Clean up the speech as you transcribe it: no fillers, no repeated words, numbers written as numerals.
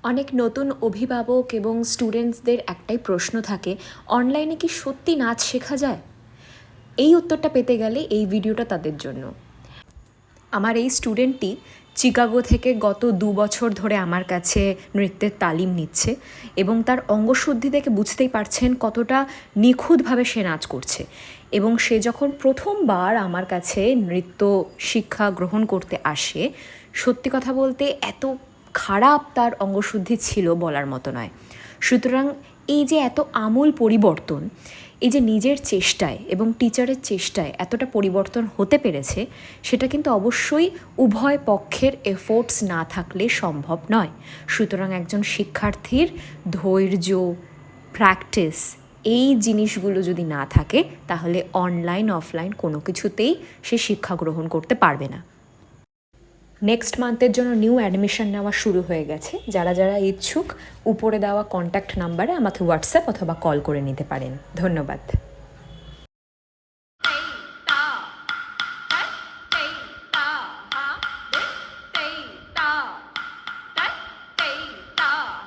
অনেক নতুন অভিভাবক এবং স্টুডেন্টসদের একটাই প্রশ্ন থাকে, অনলাইনে কি সত্যি নাচ শেখা যায়? এই উত্তরটা পেতে গেলে এই ভিডিওটা তাদের জন্য। আমার এই স্টুডেন্টটি চিকাগো থেকে গত 2 বছর ধরে আমার কাছে নৃত্যের তালিম নিচ্ছে এবং তার অঙ্গশুদ্ধি দেখে বুঝতেই পারছেন কতটা নিখুঁতভাবে সে নাচ করছে। এবং সে যখন প্রথমবার আমার কাছে নৃত্য শিক্ষা গ্রহণ করতে আসে, সত্যি কথা বলতে এত খারাপ তার অঙ্গশুদ্ধি ছিল বলার মতো নয়। সুতরাং এই যে এত আমূল পরিবর্তন, এই যে নিজের চেষ্টায় এবং টিচারের চেষ্টায় এতটা পরিবর্তন হতে পেরেছে, সেটা কিন্তু অবশ্যই উভয় পক্ষের এফোর্টস না থাকলে সম্ভব নয়। সুতরাং একজন শিক্ষার্থীর ধৈর্য, প্র্যাকটিস, এই জিনিসগুলো যদি না থাকে তাহলে অনলাইন অফলাইন কোনো কিছুতেই সে শিক্ষা গ্রহণ করতে পারবে না। নেক্সট মান্থের জন্য নিউ অ্যাডমিশন নেওয়া শুরু হয়ে গেছে। যারা যারা ইচ্ছুক উপরে দেওয়া কন্ট্যাক্ট নাম্বারে আমাকে হোয়াটসঅ্যাপ অথবা কল করে নিতে পারেন। ধন্যবাদ।